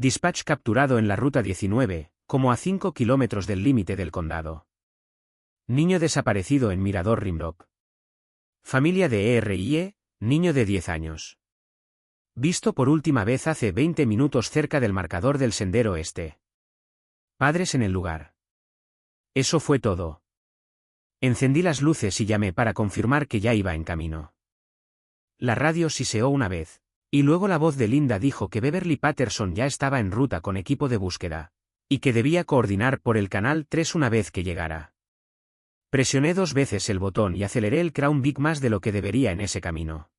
Dispatch capturado en la ruta 19, como a 5 kilómetros del límite del condado. Niño desaparecido en Mirador Rimrock. Familia de ERIE, niño de 10 años. Visto por última vez hace 20 minutos cerca del marcador del sendero este. Padres en el lugar. Eso fue todo. Encendí las luces y llamé para confirmar que ya iba en camino. La radio siseó una vez, y luego la voz de Linda dijo que Beverly Patterson ya estaba en ruta con equipo de búsqueda, y que debía coordinar por el canal 3 una vez que llegara. Presioné 2 veces el botón y aceleré el Crown Vic más de lo que debería en ese camino.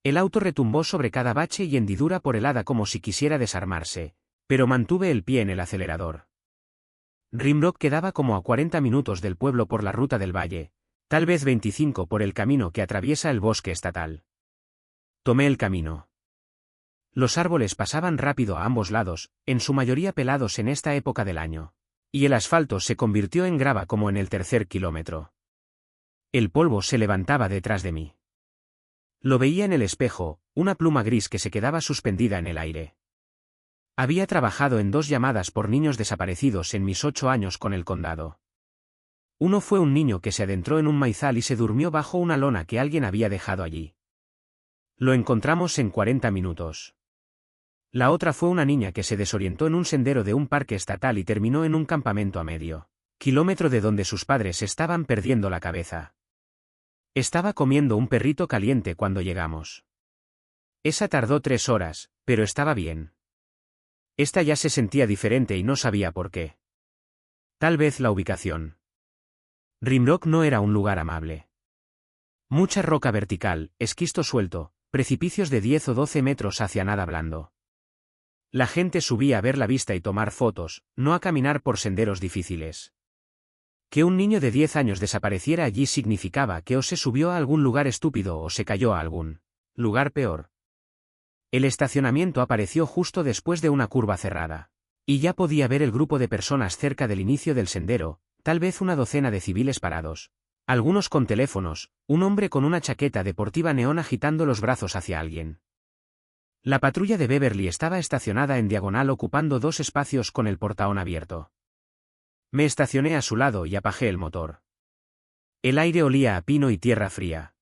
El auto retumbó sobre cada bache y hendidura por el hada como si quisiera desarmarse, pero mantuve el pie en el acelerador. Rimrock quedaba como a 40 minutos del pueblo por la ruta del valle, tal vez 25 por el camino que atraviesa el bosque estatal. Tomé el camino. Los árboles pasaban rápido a ambos lados, en su mayoría pelados en esta época del año, y el asfalto se convirtió en grava como en el tercer kilómetro. El polvo se levantaba detrás de mí. Lo veía en el espejo, una pluma gris que se quedaba suspendida en el aire. Había trabajado en 2 llamadas por niños desaparecidos en mis 8 años con el condado. Uno fue un niño que se adentró en un maizal y se durmió bajo una lona que alguien había dejado allí. Lo encontramos en 40 minutos. La otra fue una niña que se desorientó en un sendero de un parque estatal y terminó en un campamento a medio kilómetro de donde sus padres estaban perdiendo la cabeza. Estaba comiendo un perrito caliente cuando llegamos. Esa tardó 3 horas, pero estaba bien. Esta ya se sentía diferente y no sabía por qué. Tal vez la ubicación. Rimrock no era un lugar amable. Mucha roca vertical, esquisto suelto, precipicios de 10 o 12 metros hacia nada blando. La gente subía a ver la vista y tomar fotos, no a caminar por senderos difíciles. Que un niño de 10 años desapareciera allí significaba que o se subió a algún lugar estúpido o se cayó a algún lugar peor. El estacionamiento apareció justo después de una curva cerrada, y ya podía ver el grupo de personas cerca del inicio del sendero, tal vez una docena de civiles parados, algunos con teléfonos, un hombre con una chaqueta deportiva neón agitando los brazos hacia alguien. La patrulla de Beverly estaba estacionada en diagonal ocupando 2 espacios con el portaón abierto. Me estacioné a su lado y apagé el motor. El aire olía a pino y tierra fría.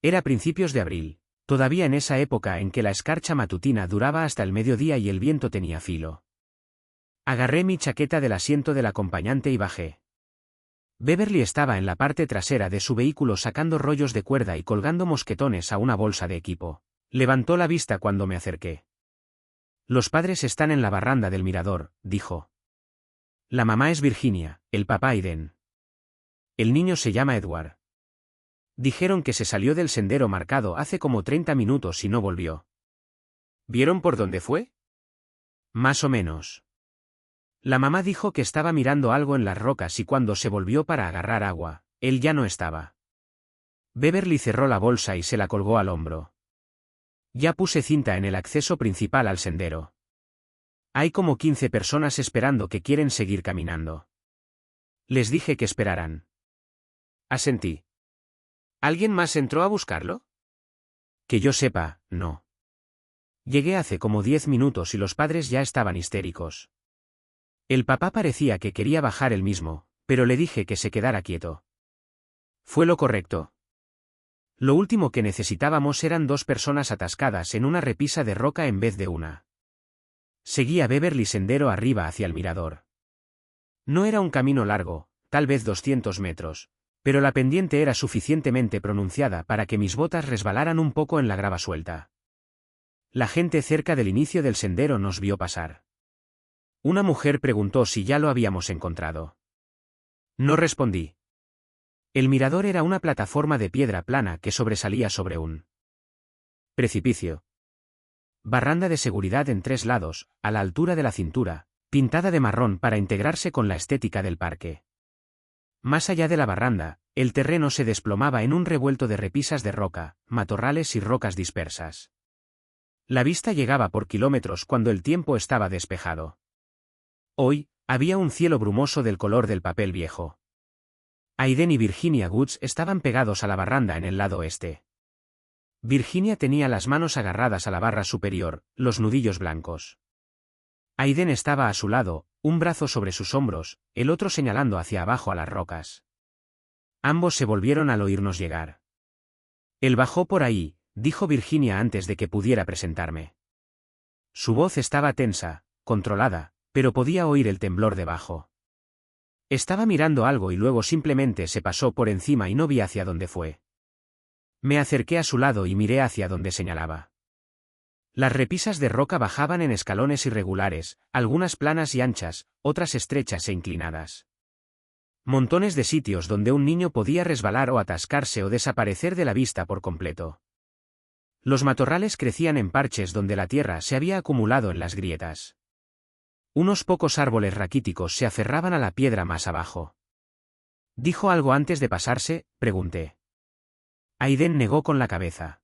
Era principios de abril. Todavía en esa época en que la escarcha matutina duraba hasta el mediodía y el viento tenía filo. Agarré mi chaqueta del asiento del acompañante y bajé. Beverly estaba en la parte trasera de su vehículo sacando rollos de cuerda y colgando mosquetones a una bolsa de equipo. Levantó la vista cuando me acerqué. Los padres están en la barranda del mirador, dijo. La mamá es Virginia, el papá Aiden. El niño se llama Edward. Dijeron que se salió del sendero marcado hace como 30 minutos y no volvió. ¿Vieron por dónde fue? Más o menos. La mamá dijo que estaba mirando algo en las rocas y cuando se volvió para agarrar agua, él ya no estaba. Beverly cerró la bolsa y se la colgó al hombro. Ya puse cinta en el acceso principal al sendero. Hay como 15 personas esperando que quieren seguir caminando. Les dije que esperaran. Asentí. ¿Alguien más entró a buscarlo? Que yo sepa, no. Llegué hace como 10 minutos y los padres ya estaban histéricos. El papá parecía que quería bajar él mismo, pero le dije que se quedara quieto. Fue lo correcto. Lo último que necesitábamos eran 2 personas atascadas en una repisa de roca en vez de una. Seguí a Beverly sendero arriba hacia el mirador. No era un camino largo, tal vez 200 metros. Pero la pendiente era suficientemente pronunciada para que mis botas resbalaran un poco en la grava suelta. La gente cerca del inicio del sendero nos vio pasar. Una mujer preguntó si ya lo habíamos encontrado. No respondí. El mirador era una plataforma de piedra plana que sobresalía sobre un precipicio. Barranda de seguridad en 3 lados, a la altura de la cintura, pintada de marrón para integrarse con la estética del parque. Más allá de la barranda, el terreno se desplomaba en un revuelto de repisas de roca, matorrales y rocas dispersas. La vista llegaba por kilómetros cuando el tiempo estaba despejado. Hoy, había un cielo brumoso del color del papel viejo. Aiden y Virginia Woods estaban pegados a la barranda en el lado este. Virginia tenía las manos agarradas a la barra superior, los nudillos blancos. Aiden estaba a su lado, un brazo sobre sus hombros, el otro señalando hacia abajo a las rocas. Ambos se volvieron al oírnos llegar. Él bajó por ahí, dijo Virginia antes de que pudiera presentarme. Su voz estaba tensa, controlada, pero podía oír el temblor debajo. Estaba mirando algo y luego simplemente se pasó por encima y no vi hacia dónde fue. Me acerqué a su lado y miré hacia donde señalaba. Las repisas de roca bajaban en escalones irregulares, algunas planas y anchas, otras estrechas e inclinadas. Montones de sitios donde un niño podía resbalar o atascarse o desaparecer de la vista por completo. Los matorrales crecían en parches donde la tierra se había acumulado en las grietas. Unos pocos árboles raquíticos se aferraban a la piedra más abajo. ¿Dijo algo antes de pasarse?, pregunté. Aiden negó con la cabeza.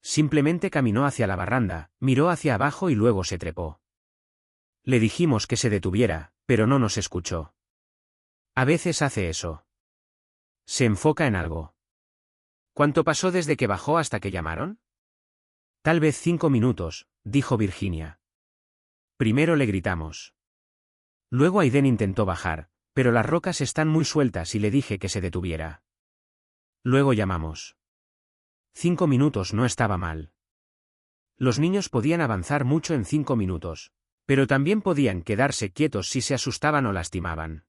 Simplemente caminó hacia la barranda, miró hacia abajo y luego se trepó. Le dijimos que se detuviera, pero no nos escuchó. A veces hace eso. Se enfoca en algo. ¿Cuánto pasó desde que bajó hasta que llamaron? Tal vez 5 minutos, dijo Virginia. Primero le gritamos. Luego Aiden intentó bajar, pero las rocas están muy sueltas y le dije que se detuviera. Luego llamamos. 5 minutos no estaba mal. Los niños podían avanzar mucho en 5 minutos, pero también podían quedarse quietos si se asustaban o lastimaban.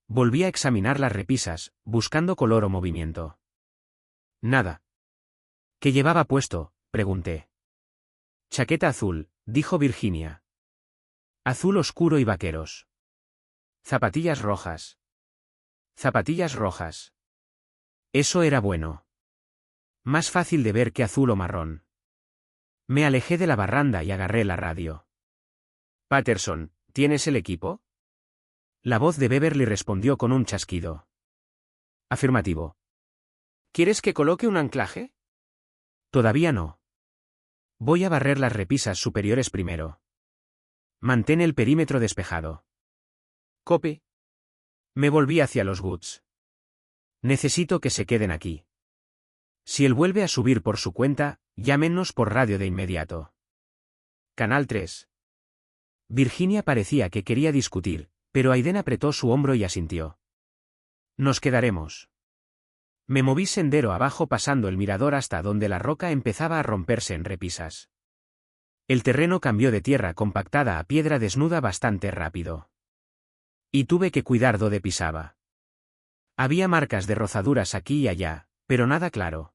Volví a examinar las repisas, buscando color o movimiento. Nada. ¿Qué llevaba puesto?, pregunté. Chaqueta azul, dijo Virginia. Azul oscuro y vaqueros. Zapatillas rojas. Zapatillas rojas. Eso era bueno. Más fácil de ver que azul o marrón. Me alejé de la barranda y agarré la radio. Patterson, ¿tienes el equipo? La voz de Beverly respondió con un chasquido. Afirmativo. ¿Quieres que coloque un anclaje? Todavía no. Voy a barrer las repisas superiores primero. Mantén el perímetro despejado. Copy. Me volví hacia los Woods. Necesito que se queden aquí. Si él vuelve a subir por su cuenta, llámenos por radio de inmediato. Canal 3. Virginia parecía que quería discutir, pero Aiden apretó su hombro y asintió. Nos quedaremos. Me moví sendero abajo pasando el mirador hasta donde la roca empezaba a romperse en repisas. El terreno cambió de tierra compactada a piedra desnuda bastante rápido. Y tuve que cuidar dónde pisaba. Había marcas de rozaduras aquí y allá, pero nada claro.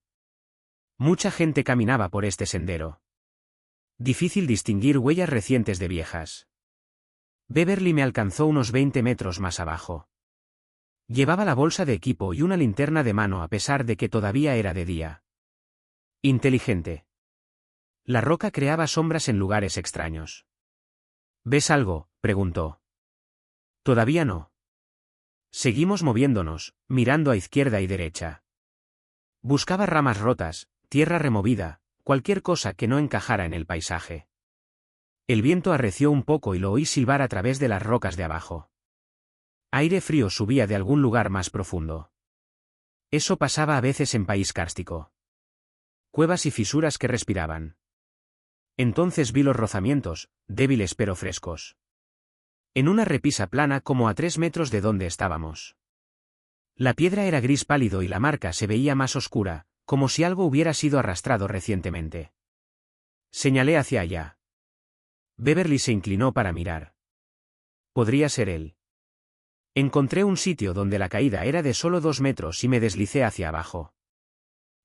Mucha gente caminaba por este sendero. Difícil distinguir huellas recientes de viejas. Beverly me alcanzó unos 20 metros más abajo. Llevaba la bolsa de equipo y una linterna de mano a pesar de que todavía era de día. Inteligente. La roca creaba sombras en lugares extraños. ¿Ves algo?, preguntó. Todavía no. Seguimos moviéndonos, mirando a izquierda y derecha. Buscaba ramas rotas, tierra removida, cualquier cosa que no encajara en el paisaje. El viento arreció un poco y lo oí silbar a través de las rocas de abajo. Aire frío subía de algún lugar más profundo. Eso pasaba a veces en país kárstico. Cuevas y fisuras que respiraban. Entonces vi los rozamientos, débiles pero frescos. En una repisa plana como a 3 metros de donde estábamos. La piedra era gris pálido y la marca se veía más oscura, como si algo hubiera sido arrastrado recientemente. Señalé hacia allá. Beverly se inclinó para mirar. Podría ser él. Encontré un sitio donde la caída era de solo 2 metros y me deslicé hacia abajo.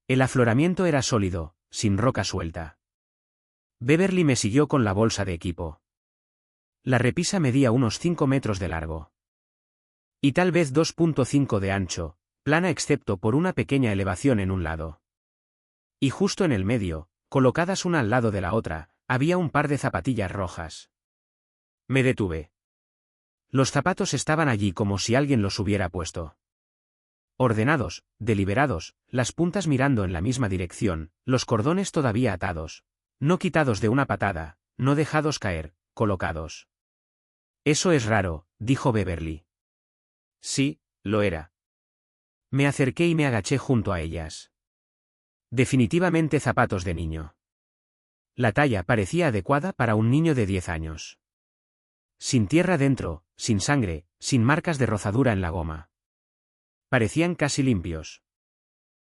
El afloramiento era sólido, sin roca suelta. Beverly me siguió con la bolsa de equipo. La repisa medía unos 5 metros de largo. Y tal vez 2.5 de ancho, plana excepto por una pequeña elevación en un lado. Y justo en el medio, colocadas una al lado de la otra, había un par de zapatillas rojas. Me detuve. Los zapatos estaban allí como si alguien los hubiera puesto. Ordenados, deliberados, las puntas mirando en la misma dirección, los cordones todavía atados. No quitados de una patada, no dejados caer, colocados. Eso es raro, dijo Beverly. Sí, lo era. Me acerqué y me agaché junto a ellas. Definitivamente zapatos de niño. La talla parecía adecuada para un niño de 10 años. Sin tierra dentro, sin sangre, sin marcas de rozadura en la goma. Parecían casi limpios.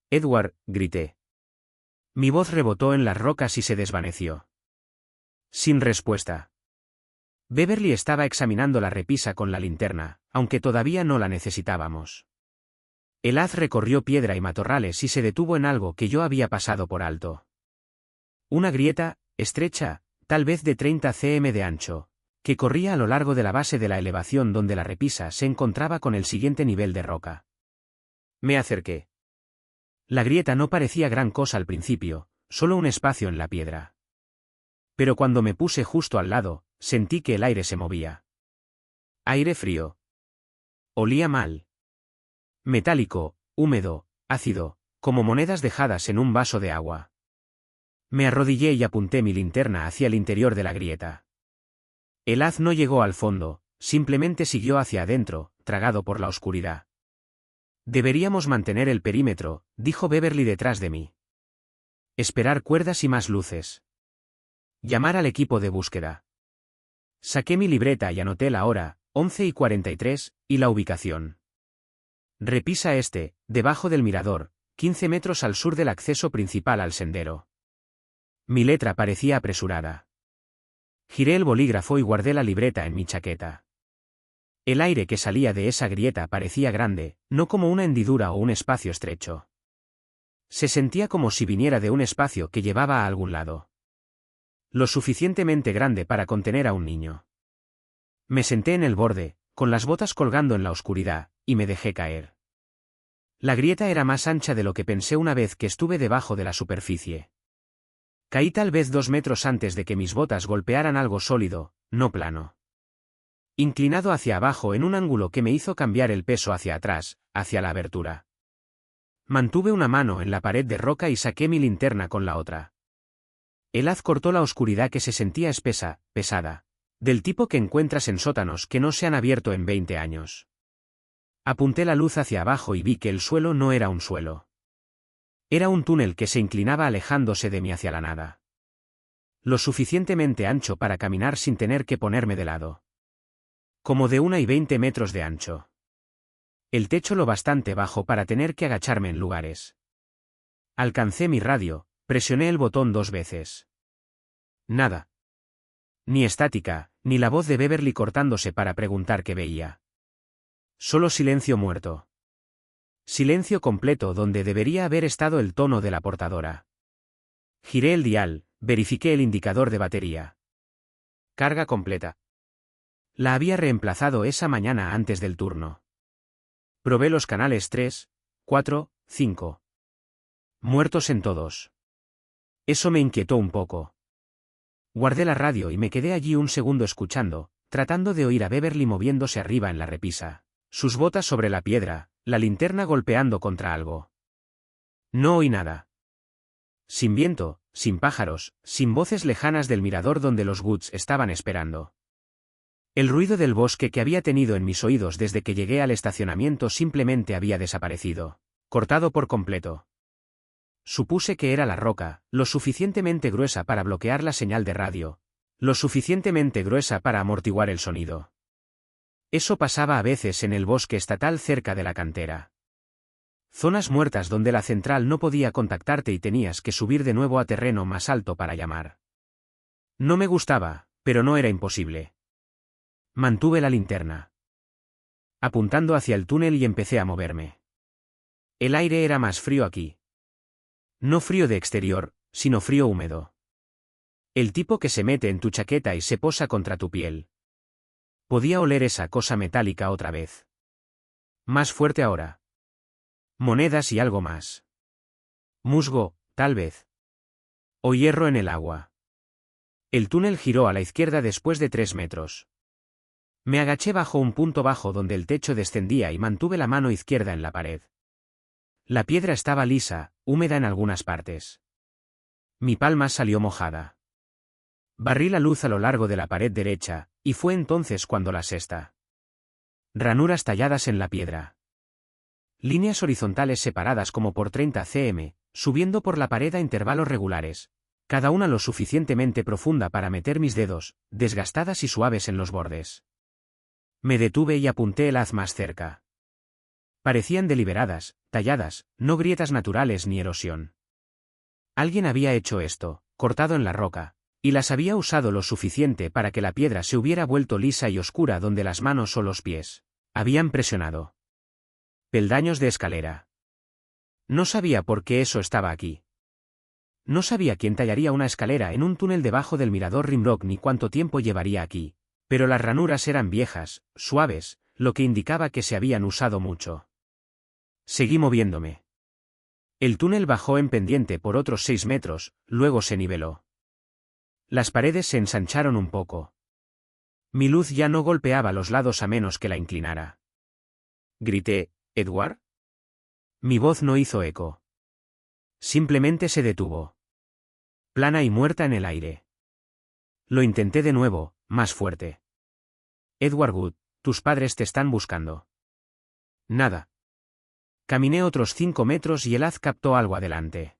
Edward, grité. Mi voz rebotó en las rocas y se desvaneció. Sin respuesta. Beverly estaba examinando la repisa con la linterna, aunque todavía no la necesitábamos. El haz recorrió piedra y matorrales y se detuvo en algo que yo había pasado por alto. Una grieta, estrecha, tal vez de 30 cm de ancho, que corría a lo largo de la base de la elevación donde la repisa se encontraba con el siguiente nivel de roca. Me acerqué. La grieta no parecía gran cosa al principio, solo un espacio en la piedra. Pero cuando me puse justo al lado, sentí que el aire se movía. Aire frío. Olía mal. Metálico, húmedo, ácido, como monedas dejadas en un vaso de agua. Me arrodillé y apunté mi linterna hacia el interior de la grieta. El haz no llegó al fondo, simplemente siguió hacia adentro, tragado por la oscuridad. Deberíamos mantener el perímetro, dijo Beverly detrás de mí. Esperar cuerdas y más luces. Llamar al equipo de búsqueda. Saqué mi libreta y anoté la hora, 11:43, y la ubicación. Repisa este, debajo del mirador, 15 metros al sur del acceso principal al sendero. Mi letra parecía apresurada. Giré el bolígrafo y guardé la libreta en mi chaqueta. El aire que salía de esa grieta parecía grande, no como una hendidura o un espacio estrecho. Se sentía como si viniera de un espacio que llevaba a algún lado. Lo suficientemente grande para contener a un niño. Me senté en el borde, con las botas colgando en la oscuridad, y me dejé caer. La grieta era más ancha de lo que pensé una vez que estuve debajo de la superficie. Caí tal vez 2 metros antes de que mis botas golpearan algo sólido, no plano. Inclinado hacia abajo en un ángulo que me hizo cambiar el peso hacia atrás, hacia la abertura. Mantuve una mano en la pared de roca y saqué mi linterna con la otra. El haz cortó la oscuridad que se sentía espesa, pesada, del tipo que encuentras en sótanos que no se han abierto en 20 años. Apunté la luz hacia abajo y vi que el suelo no era un suelo. Era un túnel que se inclinaba alejándose de mí hacia la nada. Lo suficientemente ancho para caminar sin tener que ponerme de lado. Como de 1 y 20 metros de ancho. El techo lo bastante bajo para tener que agacharme en lugares. Alcancé mi radio, presioné el botón 2 veces. Nada. Ni estática, ni la voz de Beverly cortándose para preguntar qué veía. Solo silencio muerto. Silencio completo donde debería haber estado el tono de la portadora. Giré el dial, verifiqué el indicador de batería. Carga completa. La había reemplazado esa mañana antes del turno. Probé los canales 3, 4, 5. Muertos en todos. Eso me inquietó un poco. Guardé la radio y me quedé allí un segundo escuchando, tratando de oír a Beverly moviéndose arriba en la repisa, sus botas sobre la piedra, la linterna golpeando contra algo. No oí nada. Sin viento, sin pájaros, sin voces lejanas del mirador donde los Woods estaban esperando. El ruido del bosque que había tenido en mis oídos desde que llegué al estacionamiento simplemente había desaparecido, cortado por completo. Supuse que era la roca, lo suficientemente gruesa para bloquear la señal de radio, lo suficientemente gruesa para amortiguar el sonido. Eso pasaba a veces en el bosque estatal cerca de la cantera. Zonas muertas donde la central no podía contactarte y tenías que subir de nuevo a terreno más alto para llamar. No me gustaba, pero no era imposible. Mantuve la linterna, apuntando hacia el túnel y empecé a moverme. El aire era más frío aquí. No frío de exterior, sino frío húmedo. El tipo que se mete en tu chaqueta y se posa contra tu piel. Podía oler esa cosa metálica otra vez. Más fuerte ahora. Monedas y algo más. Musgo, tal vez. O hierro en el agua. El túnel giró a la izquierda después de 3 metros. Me agaché bajo un punto bajo donde el techo descendía y mantuve la mano izquierda en la pared. La piedra estaba lisa, húmeda en algunas partes. Mi palma salió mojada. Barrí la luz a lo largo de la pared derecha, y fue entonces cuando la sexta. Ranuras talladas en la piedra. Líneas horizontales separadas como por 30 cm, subiendo por la pared a intervalos regulares, cada una lo suficientemente profunda para meter mis dedos, desgastadas y suaves en los bordes. Me detuve y apunté el haz más cerca. Parecían deliberadas, talladas, no grietas naturales ni erosión. Alguien había hecho esto, cortado en la roca, y las había usado lo suficiente para que la piedra se hubiera vuelto lisa y oscura donde las manos o los pies habían presionado. Peldaños de escalera. No sabía por qué eso estaba aquí. No sabía quién tallaría una escalera en un túnel debajo del mirador Rimrock ni cuánto tiempo llevaría aquí, pero las ranuras eran viejas, suaves, lo que indicaba que se habían usado mucho. Seguí moviéndome. El túnel bajó en pendiente por otros 6 metros, luego se niveló. Las paredes se ensancharon un poco. Mi luz ya no golpeaba los lados a menos que la inclinara. Grité, ¿Edward? Mi voz no hizo eco. Simplemente se detuvo. Plana y muerta en el aire. Lo intenté de nuevo, más fuerte. Edward Wood, tus padres te están buscando. Nada. Caminé otros 5 metros y el haz captó algo adelante.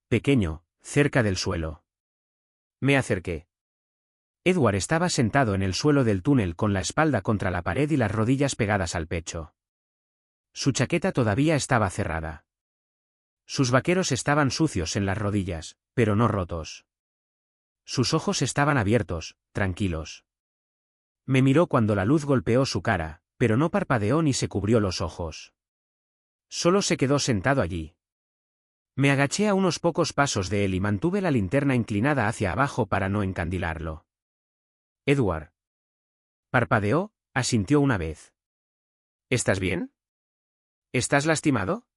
Pequeño, cerca del suelo. Me acerqué. Edward estaba sentado en el suelo del túnel con la espalda contra la pared y las rodillas pegadas al pecho. Su chaqueta todavía estaba cerrada. Sus vaqueros estaban sucios en las rodillas, pero no rotos. Sus ojos estaban abiertos, tranquilos. Me miró cuando la luz golpeó su cara, pero no parpadeó ni se cubrió los ojos. Solo se quedó sentado allí. Me agaché a unos pocos pasos de él y mantuve la linterna inclinada hacia abajo para no encandilarlo. Edward. Parpadeó, asintió una vez. ¿Estás bien? ¿Estás lastimado?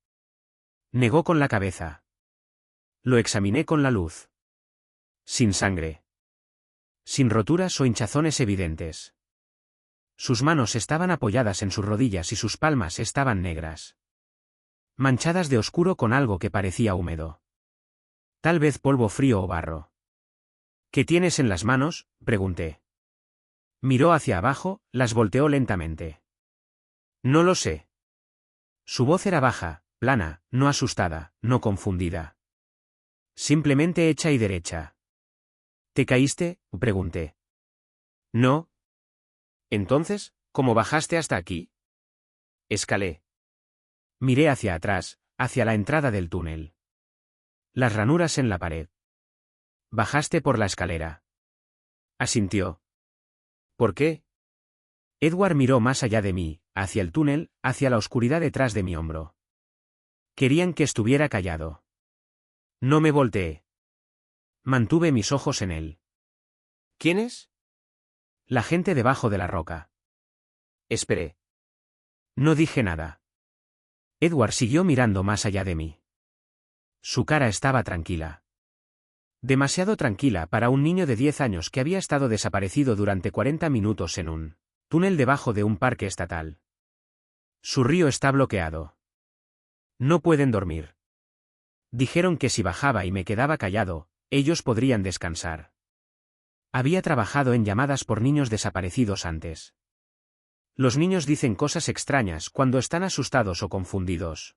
Negó con la cabeza. Lo examiné con la luz. Sin sangre. Sin roturas o hinchazones evidentes. Sus manos estaban apoyadas en sus rodillas y sus palmas estaban negras. Manchadas de oscuro con algo que parecía húmedo. Tal vez polvo frío o barro. ¿Qué tienes en las manos?, pregunté. Miró hacia abajo, las volteó lentamente. No lo sé. Su voz era baja, plana, no asustada, no confundida. Simplemente hecha y derecha. ¿Te caíste?, pregunté. No. Entonces, ¿cómo bajaste hasta aquí? Escalé. Miré hacia atrás, hacia la entrada del túnel. Las ranuras en la pared. Bajaste por la escalera. Asintió. ¿Por qué? Edward miró más allá de mí, hacia el túnel, hacia la oscuridad detrás de mi hombro. Querían que estuviera callado. No me volteé. Mantuve mis ojos en él. ¿Quién es? La gente debajo de la roca. Esperé. No dije nada. Edward siguió mirando más allá de mí. Su cara estaba tranquila. Demasiado tranquila para un niño de 10 años que había estado desaparecido durante 40 minutos en un túnel debajo de un parque estatal. Su río está bloqueado. No pueden dormir. Dijeron que si bajaba y me quedaba callado, ellos podrían descansar. Había trabajado en llamadas por niños desaparecidos antes. Los niños dicen cosas extrañas cuando están asustados o confundidos.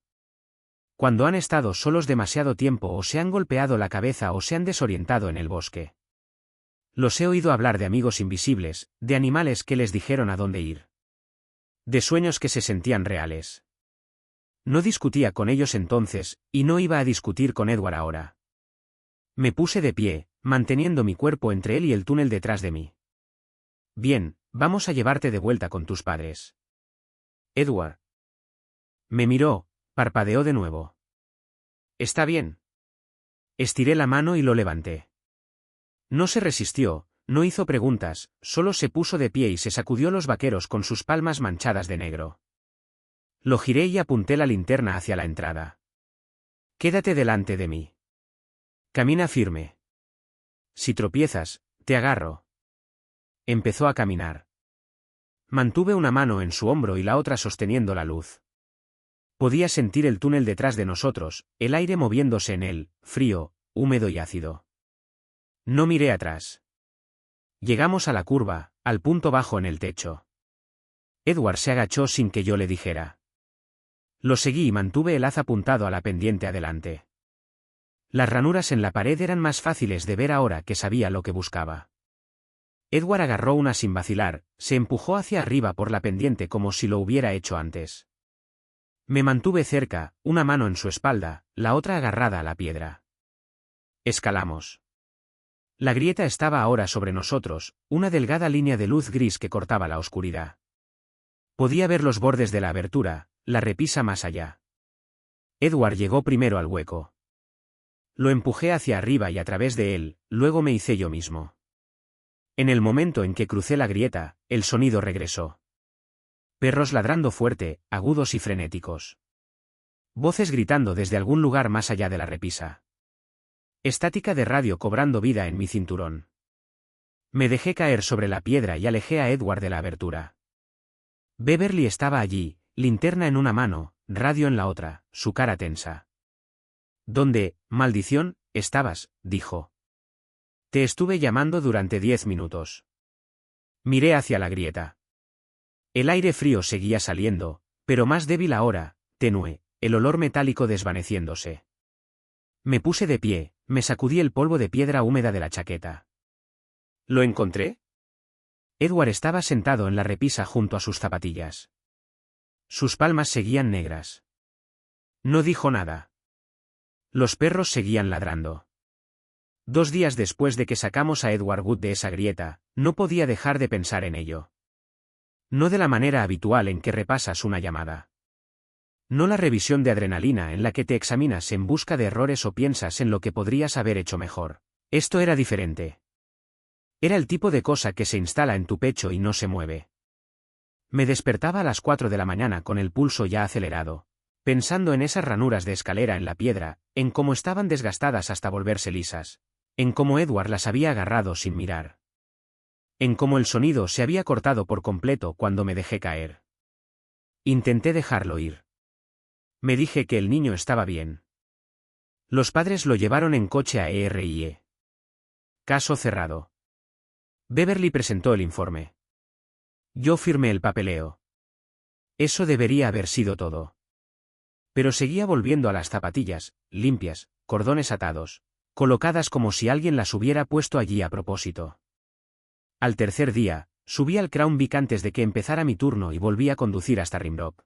Cuando han estado solos demasiado tiempo o se han golpeado la cabeza o se han desorientado en el bosque. Los he oído hablar de amigos invisibles, de animales que les dijeron a dónde ir. De sueños que se sentían reales. No discutía con ellos entonces, y no iba a discutir con Edward ahora. Me puse de pie, manteniendo mi cuerpo entre él y el túnel detrás de mí. Bien, vamos a llevarte de vuelta con tus padres. Edward. Me miró, parpadeó de nuevo. Está bien. Estiré la mano y lo levanté. No se resistió, no hizo preguntas, solo se puso de pie y se sacudió los vaqueros con sus palmas manchadas de negro. Lo giré y apunté la linterna hacia la entrada. Quédate delante de mí. Camina firme. Si tropiezas, te agarro. Empezó a caminar. Mantuve una mano en su hombro y la otra sosteniendo la luz. Podía sentir el túnel detrás de nosotros, el aire moviéndose en él, frío, húmedo y ácido. No miré atrás. Llegamos a la curva, al punto bajo en el techo. Edward se agachó sin que yo le dijera. Lo seguí y mantuve el haz apuntado a la pendiente adelante. Las ranuras en la pared eran más fáciles de ver ahora que sabía lo que buscaba. Edward agarró una sin vacilar, se empujó hacia arriba por la pendiente como si lo hubiera hecho antes. Me mantuve cerca, una mano en su espalda, la otra agarrada a la piedra. Escalamos. La grieta estaba ahora sobre nosotros, una delgada línea de luz gris que cortaba la oscuridad. Podía ver los bordes de la abertura, la repisa más allá. Edward llegó primero al hueco. Lo empujé hacia arriba y a través de él, luego me hice yo mismo. En el momento en que crucé la grieta, el sonido regresó. Perros ladrando fuerte, agudos y frenéticos. Voces gritando desde algún lugar más allá de la repisa. Estática de radio cobrando vida en mi cinturón. Me dejé caer sobre la piedra y alejé a Edward de la abertura. Beverly estaba allí, linterna en una mano, radio en la otra, su cara tensa. ¿Dónde, maldición, estabas?, dijo. Te estuve llamando durante 10 minutos. Miré hacia la grieta. El aire frío seguía saliendo, pero más débil ahora, tenue, el olor metálico desvaneciéndose. Me puse de pie, me sacudí el polvo de piedra húmeda de la chaqueta. ¿Lo encontré? Edward estaba sentado en la repisa junto a sus zapatillas. Sus palmas seguían negras. No dijo nada. Los perros seguían ladrando. 2 días después de que sacamos a Edward Wood de esa grieta, no podía dejar de pensar en ello. No de la manera habitual en que repasas una llamada. No la revisión de adrenalina en la que te examinas en busca de errores o piensas en lo que podrías haber hecho mejor. Esto era diferente. Era el tipo de cosa que se instala en tu pecho y no se mueve. Me despertaba a las 4 de la mañana con el pulso ya acelerado, pensando en esas ranuras de escalera en la piedra, en cómo estaban desgastadas hasta volverse lisas, en cómo Edward las había agarrado sin mirar. En cómo el sonido se había cortado por completo cuando me dejé caer. Intenté dejarlo ir. Me dije que el niño estaba bien. Los padres lo llevaron en coche a ERIE. Caso cerrado. Beverly presentó el informe. Yo firmé el papeleo. Eso debería haber sido todo. Pero seguía volviendo a las zapatillas, limpias, cordones atados, colocadas como si alguien las hubiera puesto allí a propósito. Al tercer día, subí al Crown Vic antes de que empezara mi turno y volví a conducir hasta Rimrock.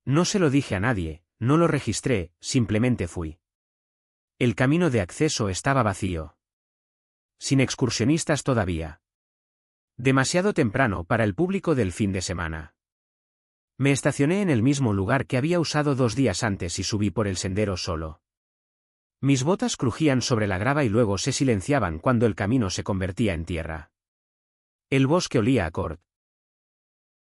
No se lo dije a nadie, no lo registré, simplemente fui. El camino de acceso estaba vacío. Sin excursionistas todavía. Demasiado temprano para el público del fin de semana. Me estacioné en el mismo lugar que había usado 2 días antes y subí por el sendero solo. Mis botas crujían sobre la grava y luego se silenciaban cuando el camino se convertía en tierra. El bosque olía a cort,